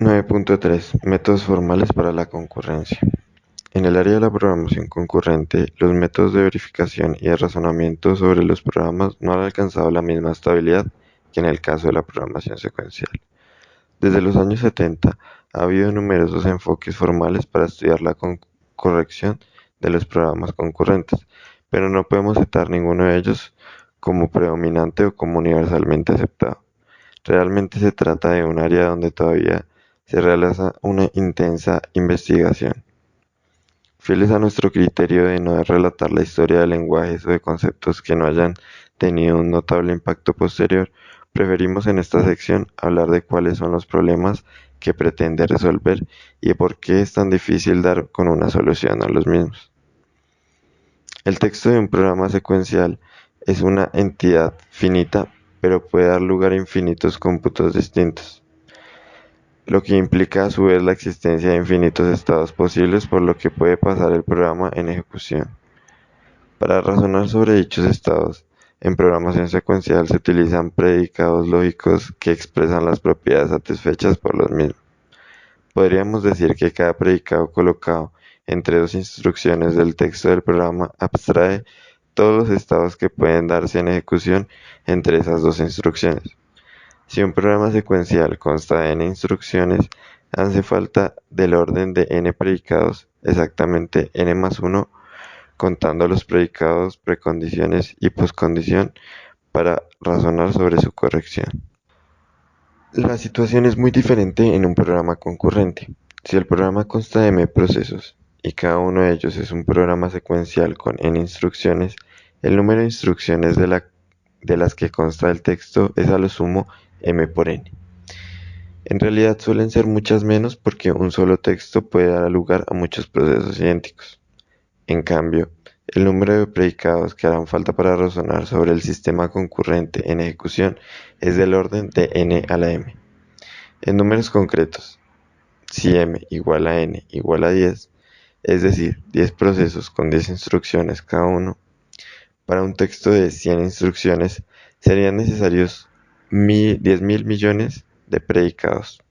9.3 Métodos formales para la concurrencia. En el área de la programación concurrente, los métodos de verificación y de razonamiento sobre los programas no han alcanzado la misma estabilidad que en el caso de la programación secuencial. Desde los años 70 ha habido numerosos enfoques formales para estudiar la corrección de los programas concurrentes, pero no podemos citar ninguno de ellos como predominante o como universalmente aceptado. Realmente se trata de un área donde todavía se realiza una intensa investigación. Fieles a nuestro criterio de no relatar la historia de lenguajes o de conceptos que no hayan tenido un notable impacto posterior, preferimos en esta sección hablar de cuáles son los problemas que pretende resolver y de por qué es tan difícil dar con una solución a los mismos. El texto de un programa secuencial es una entidad finita, pero puede dar lugar a infinitos cómputos distintos, lo que implica a su vez la existencia de infinitos estados posibles por lo que puede pasar el programa en ejecución. Para razonar sobre dichos estados, en programación secuencial se utilizan predicados lógicos que expresan las propiedades satisfechas por los mismos. Podríamos decir que cada predicado colocado entre dos instrucciones del texto del programa abstrae todos los estados que pueden darse en ejecución entre esas dos instrucciones. Si un programa secuencial consta de n instrucciones, hace falta del orden de n predicados, exactamente n más 1, contando los predicados, precondiciones y poscondición, para razonar sobre su corrección. La situación es muy diferente en un programa concurrente. Si el programa consta de m procesos y cada uno de ellos es un programa secuencial con n instrucciones, el número de instrucciones de las que consta el texto es a lo sumo m por n. En realidad suelen ser muchas menos porque un solo texto puede dar lugar a muchos procesos idénticos. En cambio, el número de predicados que harán falta para razonar sobre el sistema concurrente en ejecución es del orden de n a la m. En números concretos, si m igual a n igual a 10, es decir, 10 procesos con 10 instrucciones cada uno, para un texto de 100 instrucciones serían necesarios 10.000 millones de predicados.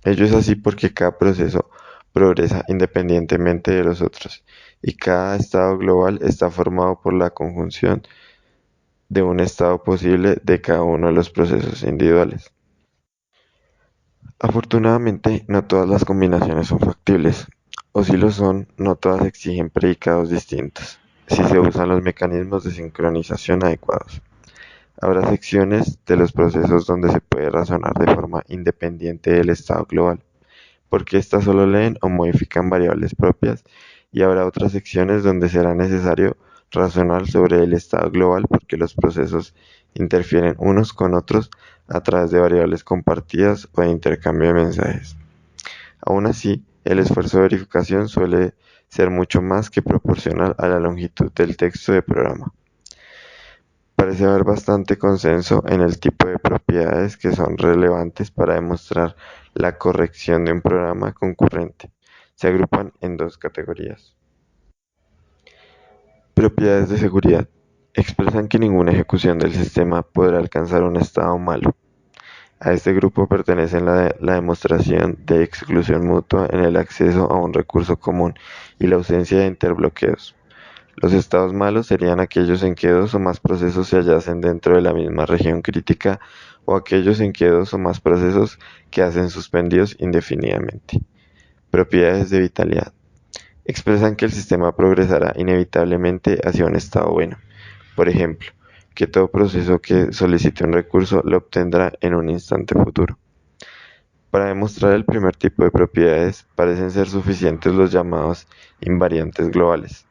Ello es así porque cada proceso progresa independientemente de los otros y cada estado global está formado por la conjunción de un estado posible de cada uno de los procesos individuales. Afortunadamente, no todas las combinaciones son factibles, o si lo son, no todas exigen predicados distintos, si se usan los mecanismos de sincronización adecuados. Habrá secciones de los procesos donde se puede razonar de forma independiente del estado global, porque éstas solo leen o modifican variables propias, y habrá otras secciones donde será necesario razonar sobre el estado global porque los procesos interfieren unos con otros a través de variables compartidas o de intercambio de mensajes. Aún así, el esfuerzo de verificación suele ser mucho más que proporcional a la longitud del texto de programa. Parece haber bastante consenso en el tipo de propiedades que son relevantes para demostrar la corrección de un programa concurrente. Se agrupan en dos categorías. Propiedades de seguridad. Expresan que ninguna ejecución del sistema podrá alcanzar un estado malo. A este grupo pertenecen la demostración de exclusión mutua en el acceso a un recurso común y la ausencia de interbloqueos. Los estados malos serían aquellos en que dos o más procesos se hallasen dentro de la misma región crítica o aquellos en que dos o más procesos quedasen suspendidos indefinidamente. Propiedades de vitalidad. Expresan que el sistema progresará inevitablemente hacia un estado bueno. Por ejemplo, que todo proceso que solicite un recurso lo obtendrá en un instante futuro. Para demostrar el primer tipo de propiedades, parecen ser suficientes los llamados invariantes globales.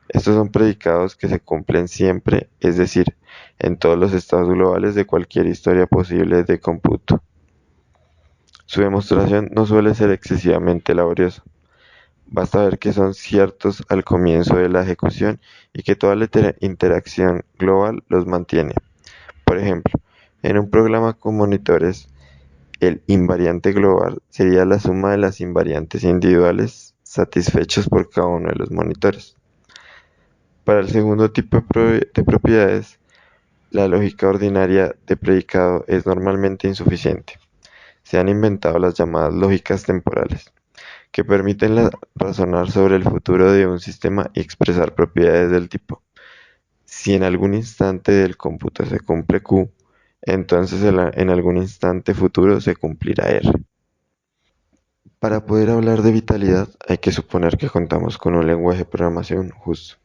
Estos son predicados que se cumplen siempre, es decir, en todos los estados globales de cualquier historia posible de cómputo. Su demostración no suele ser excesivamente laboriosa. Basta ver que son ciertos al comienzo de la ejecución y que toda la interacción global los mantiene. Por ejemplo, en un programa con monitores, el invariante global sería la suma de las invariantes individuales satisfechos por cada uno de los monitores. Para el segundo tipo de propiedades, la lógica ordinaria de predicado es normalmente insuficiente. se han inventado las llamadas lógicas temporales, que permiten razonar sobre el futuro de un sistema y expresar propiedades del tipo. Si en algún instante del cómputo se cumple Q, entonces en algún instante futuro se cumplirá R. Para poder hablar de vitalidad hay que suponer que contamos con un lenguaje de programación justo.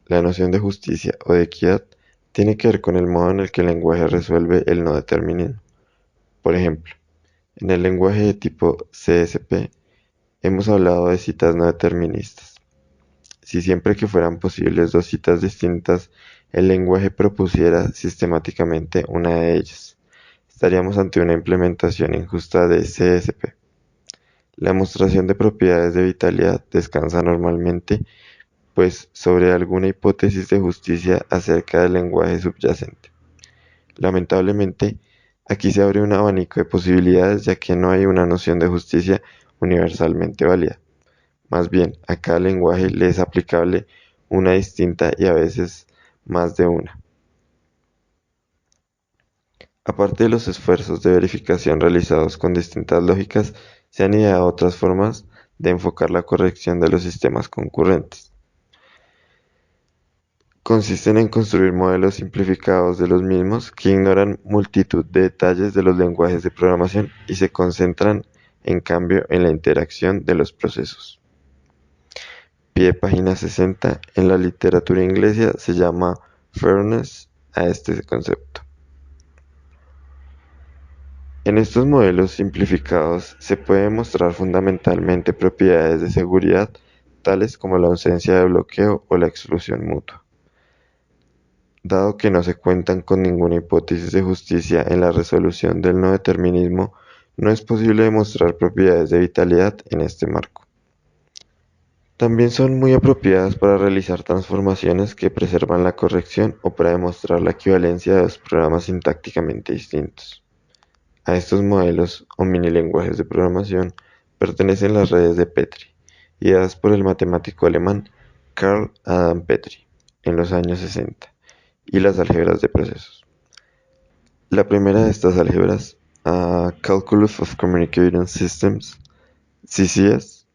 La noción de justicia o de equidad tiene que ver con el modo en el que el lenguaje resuelve el no determinismo. Por ejemplo, en el lenguaje de tipo CSP hemos hablado de citas no deterministas. Si siempre que fueran posibles dos citas distintas, el lenguaje propusiera sistemáticamente una de ellas, estaríamos ante una implementación injusta de CSP. La demostración de propiedades de vitalidad descansa normalmente, pues, sobre alguna hipótesis de justicia acerca del lenguaje subyacente. Lamentablemente, aquí se abre un abanico de posibilidades ya que no hay una noción de justicia universalmente válida. Más bien, a cada lenguaje le es aplicable una distinta y a veces más de una. Aparte de los esfuerzos de verificación realizados con distintas lógicas, se han ideado otras formas de enfocar la corrección de los sistemas concurrentes. Consisten en construir modelos simplificados de los mismos que ignoran multitud de detalles de los lenguajes de programación y se concentran, en cambio, en la interacción de los procesos. Pie página 60, en la literatura inglesa se llama fairness a este concepto. En estos modelos simplificados se puede mostrar fundamentalmente propiedades de seguridad, tales como la ausencia de bloqueo o la exclusión mutua. Dado que no se cuentan con ninguna hipótesis de justicia en la resolución del no determinismo, no es posible demostrar propiedades de vitalidad en este marco. También son muy apropiadas para realizar transformaciones que preservan la corrección o para demostrar la equivalencia de dos programas sintácticamente distintos. A estos modelos o minilenguajes de programación pertenecen las redes de Petri, ideadas por el matemático alemán Karl Adam Petri en los años 60, y las álgebras de procesos. La primera de estas álgebras, Calculus of Communicating Systems, CCS,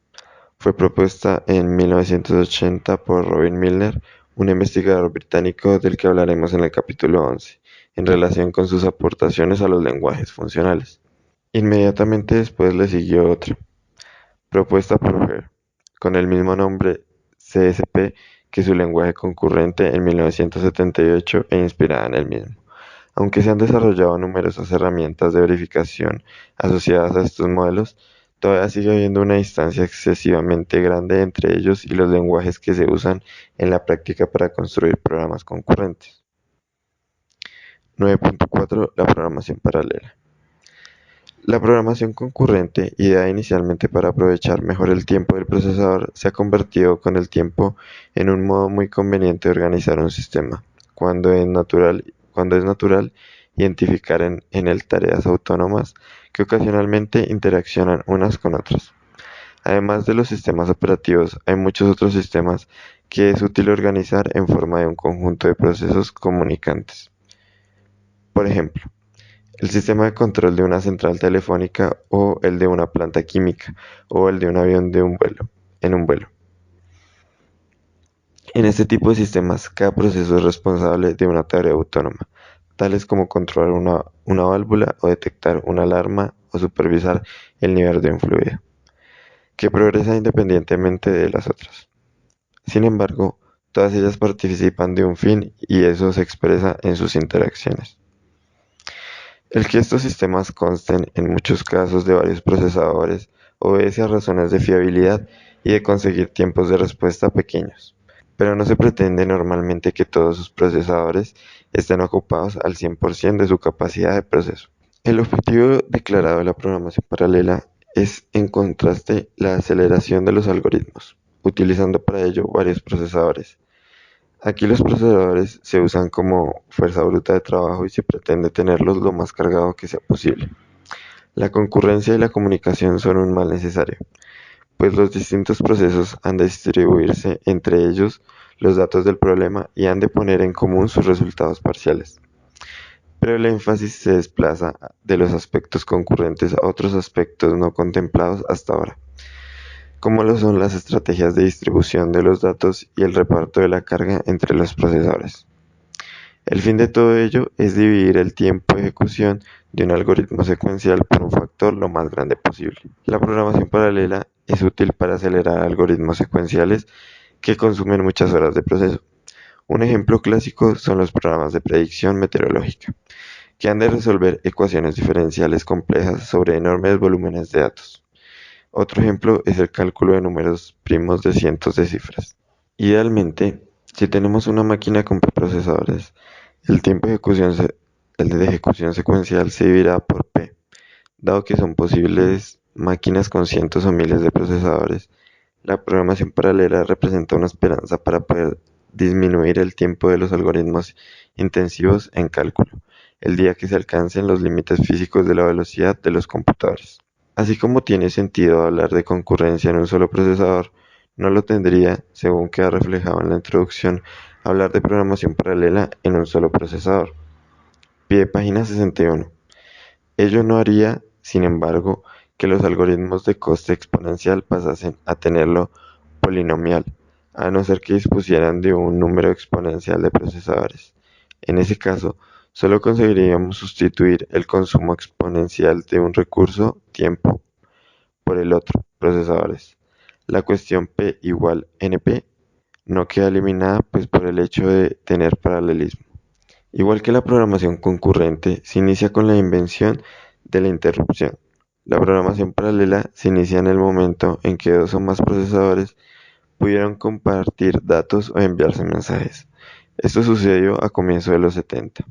fue propuesta en 1980 por Robin Milner, un investigador británico del que hablaremos en el capítulo 11, en relación con sus aportaciones a los lenguajes funcionales. Inmediatamente después le siguió otra, propuesta por Hare, con el mismo nombre CSP que su lenguaje concurrente en 1978 e inspirada en el mismo. Aunque se han desarrollado numerosas herramientas de verificación asociadas a estos modelos, todavía sigue habiendo una distancia excesivamente grande entre ellos y los lenguajes que se usan en la práctica para construir programas concurrentes. 9.4. La programación paralela. La programación concurrente, ideada inicialmente para aprovechar mejor el tiempo del procesador, se ha convertido con el tiempo en un modo muy conveniente de organizar un sistema, cuando es natural identificar en él tareas autónomas que ocasionalmente interaccionan unas con otras. Además de los sistemas operativos, hay muchos otros sistemas que es útil organizar en forma de un conjunto de procesos comunicantes. Por ejemplo, el sistema de control de una central telefónica o el de una planta química o el de un avión en un vuelo. En este tipo de sistemas, cada proceso es responsable de una tarea autónoma, tales como controlar una válvula o detectar una alarma o supervisar el nivel de un fluido, que progresa independientemente de las otras. Sin embargo, todas ellas participan de un fin y eso se expresa en sus interacciones. El que estos sistemas consten en muchos casos de varios procesadores obedece a razones de fiabilidad y de conseguir tiempos de respuesta pequeños, pero no se pretende normalmente que todos sus procesadores estén ocupados al 100% de su capacidad de proceso. El objetivo declarado de la programación paralela es, en contraste, la aceleración de los algoritmos, utilizando para ello varios procesadores. Aquí los procesadores se usan como fuerza bruta de trabajo y se pretende tenerlos lo más cargado que sea posible. La concurrencia y la comunicación son un mal necesario, pues los distintos procesos han de distribuirse entre ellos los datos del problema y han de poner en común sus resultados parciales. pero el énfasis se desplaza de los aspectos concurrentes a otros aspectos no contemplados hasta ahora, como lo son las estrategias de distribución de los datos y el reparto de la carga entre los procesadores. El fin de todo ello es dividir el tiempo de ejecución de un algoritmo secuencial por un factor lo más grande posible. La programación paralela es útil para acelerar algoritmos secuenciales que consumen muchas horas de proceso. Un ejemplo clásico son los programas de predicción meteorológica, que han de resolver ecuaciones diferenciales complejas sobre enormes volúmenes de datos. Otro ejemplo es el cálculo de números primos de cientos de cifras. Idealmente, si tenemos una máquina con preprocesadores, el tiempo de ejecución secuencial se dividirá por P, dado que son posibles máquinas con cientos o miles de procesadores. La programación paralela representa una esperanza para poder disminuir el tiempo de los algoritmos intensivos en cálculo, el día que se alcancen los límites físicos de la velocidad de los computadores. Así como tiene sentido hablar de concurrencia en un solo procesador, no lo tendría, según queda reflejado en la introducción, hablar de programación paralela en un solo procesador. Pie página 61. Ello no haría, sin embargo, que los algoritmos de coste exponencial pasasen a tenerlo polinomial, a no ser que dispusieran de un número exponencial de procesadores. En ese caso, solo conseguiríamos sustituir el consumo exponencial de un recurso, tiempo, por el otro, procesadores. La cuestión P igual NP no queda eliminada pues por el hecho de tener paralelismo. Igual que la programación concurrente, se inicia con la invención de la interrupción. La programación paralela se inicia en el momento en que dos o más procesadores pudieron compartir datos o enviarse mensajes. Esto sucedió a comienzos de los 70,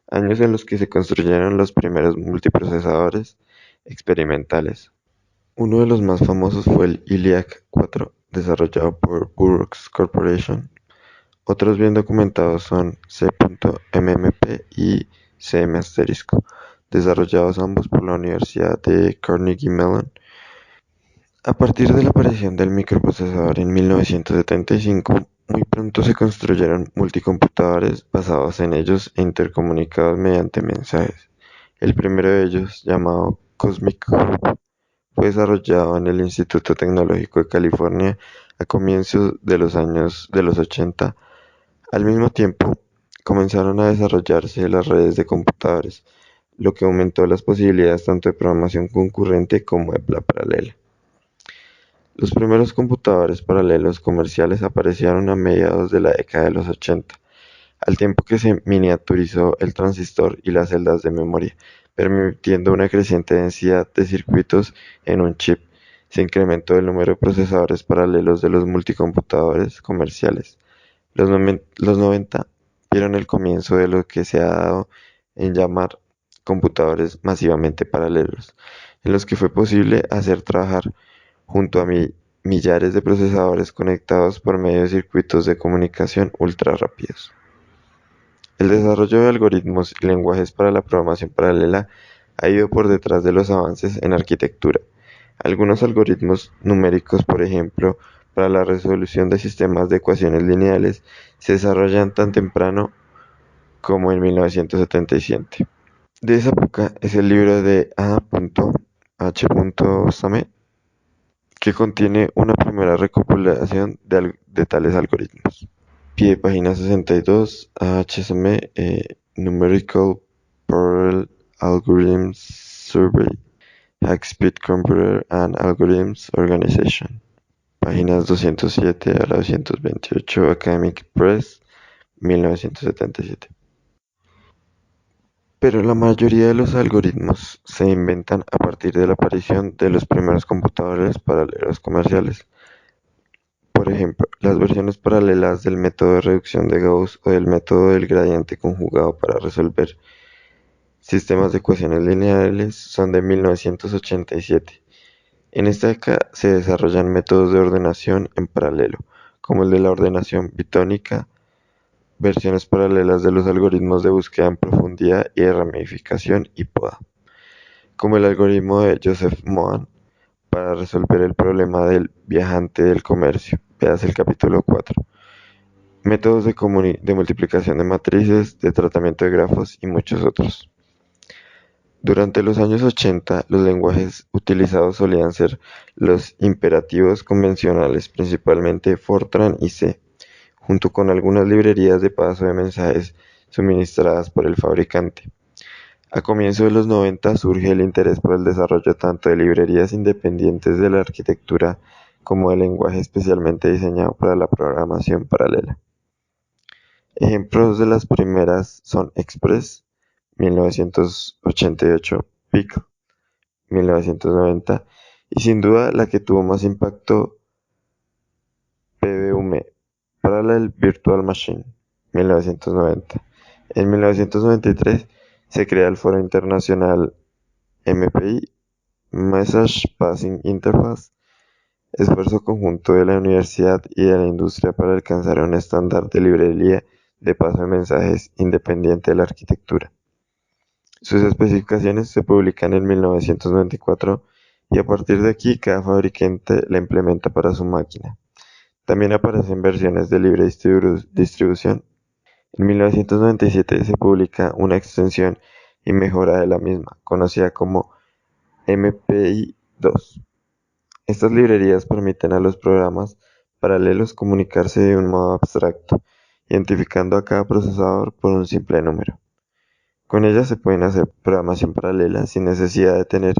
años en los que se construyeron los primeros multiprocesadores experimentales. Uno de los más famosos fue el ELIAC 4, desarrollado por Burroughs Corporation. Otros bien documentados son C.MMP y CM*, desarrollados ambos por la Universidad de Carnegie Mellon. A partir de la aparición del microprocesador en 1975, muy pronto se construyeron multicomputadores basados en ellos e intercomunicados mediante mensajes. El primero de ellos, llamado Cosmic Hub, fue desarrollado en el Instituto Tecnológico de California a comienzos de los años de los 80. Al mismo tiempo, comenzaron a desarrollarse las redes de computadores, lo que aumentó las posibilidades tanto de programación concurrente como de la paralela. Los primeros computadores paralelos comerciales aparecieron a mediados de la década de los 80, al tiempo que se miniaturizó el transistor y las celdas de memoria, permitiendo una creciente densidad de circuitos en un chip. Se incrementó el número de procesadores paralelos de los multicomputadores comerciales. Los 90 vieron el comienzo de lo que se ha dado en llamar computadores masivamente paralelos, en los que fue posible hacer trabajar junto a millares de procesadores conectados por medio de circuitos de comunicación ultra rápidos. El desarrollo de algoritmos y lenguajes para la programación paralela ha ido por detrás de los avances en arquitectura. Algunos algoritmos numéricos, por ejemplo, para la resolución de sistemas de ecuaciones lineales, se desarrollan tan temprano como en 1977. De esa época es el libro de A.H. Same, que contiene una primera recopilación de tales algoritmos. Pie página 62, A.H. Numerical Parallel Algorithms Survey, High-Speed Computer and Algorithms Organization. Páginas 207 a la 228, Academic Press, 1977. Pero la mayoría de los algoritmos se inventan a partir de la aparición de los primeros computadores paralelos comerciales. Por ejemplo, las versiones paralelas del método de reducción de Gauss o del método del gradiente conjugado para resolver sistemas de ecuaciones lineales son de 1987. En esta década se desarrollan métodos de ordenación en paralelo, como el de la ordenación bitónica, versiones paralelas de los algoritmos de búsqueda en profundidad y de ramificación y poda, como el algoritmo de Joseph Mohan para resolver el problema del viajante del comercio. Veas el capítulo 4. métodos de multiplicación de matrices, de tratamiento de grafos y muchos otros. Durante los años 80, los lenguajes utilizados solían ser los imperativos convencionales, principalmente Fortran y C, junto con algunas librerías de paso de mensajes suministradas por el fabricante. A comienzos de los 90 surge el interés por el desarrollo tanto de librerías independientes de la arquitectura como de lenguaje especialmente diseñado para la programación paralela. Ejemplos de las primeras son Express, 1988, Pickle, 1990, y sin duda la que tuvo más impacto, PVM, Parallel Virtual Machine, 1990. En 1993 se crea el Foro Internacional MPI, Message Passing Interface, esfuerzo conjunto de la universidad y de la industria para alcanzar un estándar de librería de paso de mensajes independiente de la arquitectura. Sus especificaciones se publican en 1994 y a partir de aquí cada fabricante la implementa para su máquina. También aparecen versiones de libre distribución. En 1997 se publica una extensión y mejora de la misma, conocida como MPI-2. Estas librerías permiten a los programas paralelos comunicarse de un modo abstracto, identificando a cada procesador por un simple número. Con ellas se pueden hacer programación paralela sin necesidad de tener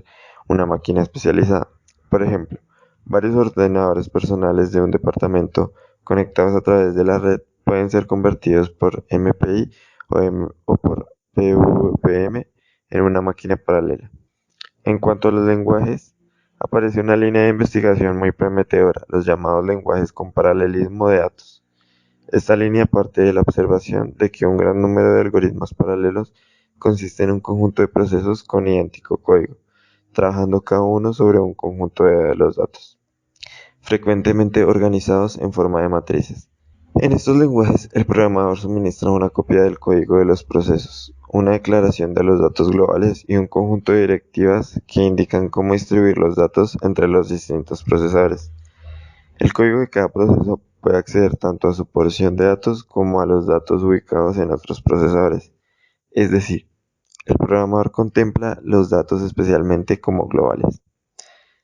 una máquina especializada. Por ejemplo, varios ordenadores personales de un departamento conectados a través de la red pueden ser convertidos por MPI o por PVM en una máquina paralela. En cuanto a los lenguajes, aparece una línea de investigación muy prometedora, los llamados lenguajes con paralelismo de datos. Esta línea parte de la observación de que un gran número de algoritmos paralelos consiste en un conjunto de procesos con idéntico código, trabajando cada uno sobre un conjunto de los datos, frecuentemente organizados en forma de matrices. En estos lenguajes, el programador suministra una copia del código de los procesos, una declaración de los datos globales y un conjunto de directivas que indican cómo distribuir los datos entre los distintos procesadores. El código de cada proceso puede acceder tanto a su porción de datos como a los datos ubicados en otros procesadores. Es decir, el programador contempla los datos especialmente como globales.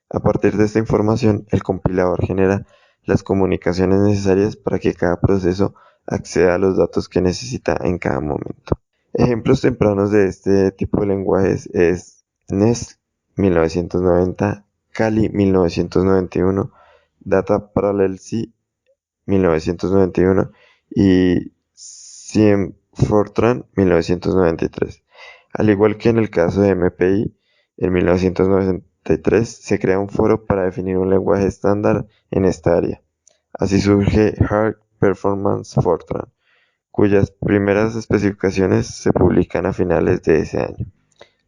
A partir de esta información, el compilador genera las comunicaciones necesarias para que cada proceso acceda a los datos que necesita en cada momento. Ejemplos tempranos de este tipo de lenguajes es Nest 1990, Kali 1991, Data Parallel C 1991 y CM Fortran 1993. Al igual que en el caso de MPI, en 1993 se crea un foro para definir un lenguaje estándar en esta área. Así surge High Performance Fortran, cuyas primeras especificaciones se publican a finales de ese año.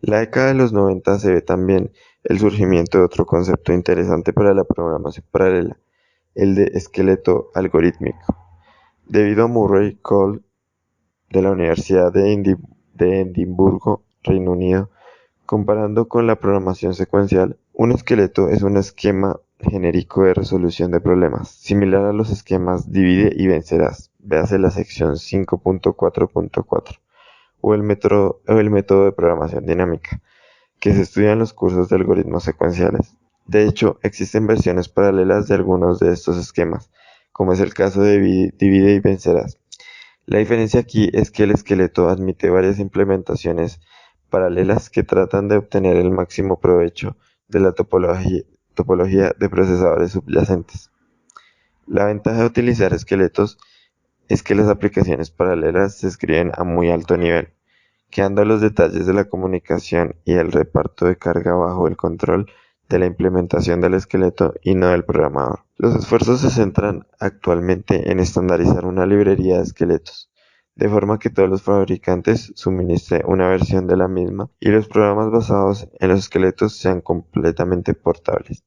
La década de los 90 se ve también el surgimiento de otro concepto interesante para la programación paralela, el de esqueleto algorítmico. Debido a Murray Cole de la Universidad de Edimburgo, Reino Unido, comparando con la programación secuencial, un esqueleto es un esquema genérico de resolución de problemas, similar a los esquemas divide y vencerás, véase la sección 5.4.4, o el método de programación dinámica, que se estudia en los cursos de algoritmos secuenciales. De hecho, existen versiones paralelas de algunos de estos esquemas, como es el caso de divide y vencerás. La diferencia aquí es que el esqueleto admite varias implementaciones paralelas que tratan de obtener el máximo provecho de la topología de procesadores subyacentes. La ventaja de utilizar esqueletos es que las aplicaciones paralelas se escriben a muy alto nivel, quedando los detalles de la comunicación y el reparto de carga bajo el control de la implementación del esqueleto y no del programador. Los esfuerzos se centran actualmente en estandarizar una librería de esqueletos, de forma que todos los fabricantes suministren una versión de la misma y los programas basados en los esqueletos sean completamente portables.